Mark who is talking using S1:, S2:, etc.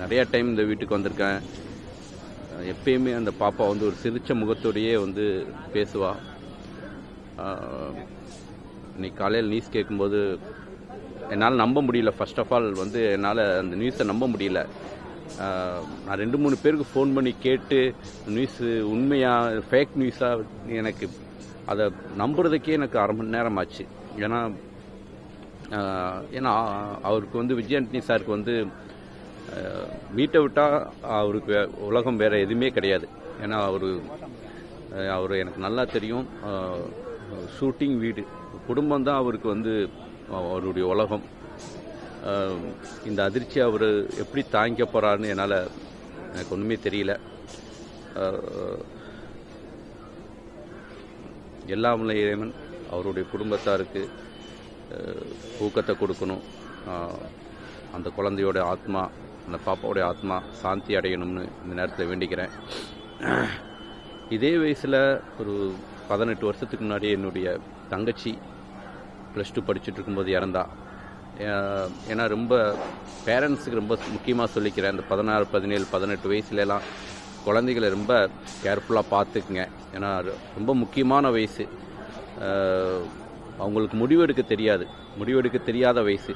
S1: நிறையா டைம் இந்த வீட்டுக்கு வந்திருக்கேன். எப்பயுமே அந்த பாப்பா வந்து ஒரு சிரிச்ச முகத்தோடையே வந்து பேசுவா. இன்னைக்கு காலையில் நியூஸ் கேட்கும்போது என்னால் நம்ப முடியல. ஃபர்ஸ்ட் ஆஃப் ஆல் வந்து என்னால் அந்த நியூஸை நம்ப முடியல. நான் 2-3 பேருக்கு ஃபோன் பண்ணி கேட்டு நியூஸு உண்மையாக ஃபேக் நியூஸாக எனக்கு அதை நம்புறதுக்கே எனக்கு அரை மணி நேரம் ஆச்சு. ஏன்னா அவருக்கு வந்து விஜயாண்டனி சாருக்கு வந்து வீட்டை விட்டால் அவருக்கு உலகம் வேறு எதுவுமே கிடையாது. ஏன்னா அவர் எனக்கு நல்லா தெரியும். ஷூட்டிங் வீடு குடும்பம் தான் அவருக்கு வந்து அவருடைய உலகம். இந்த அதிர்ச்சி அவர் எப்படி தாங்கிக்க போகிறாருன்னு என்னால் எனக்கு ஒன்றுமே தெரியல. எல்லாம் உள்ள இறைவன் அவருடைய குடும்பத்தாருக்கு ஊக்கத்தை கொடுக்கணும். அந்த குழந்தையோட ஆத்மா, அந்த பாப்பாவோடைய ஆத்மா சாந்தி அடையணும்னு இந்த நேரத்தில் வேண்டிக்கிறேன். இதே வயசில் ஒரு 18 வருஷத்துக்கு முன்னாடி என்னுடைய தங்கச்சி +2 படிச்சுட்டு இருக்கும்போது இறந்தா. ஏன்னா ரொம்ப பேரண்ட்ஸுக்கு ரொம்ப முக்கியமாக சொல்லிக்கிறேன். இந்த 16, 17, 18 வயசுலலாம் குழந்தைகளை ரொம்ப கேர்ஃபுல்லாக பார்த்துக்குங்க. ஏன்னா ரொம்ப முக்கியமான வயசு. அவங்களுக்கு முடிவெடுக்க தெரியாத வயசு.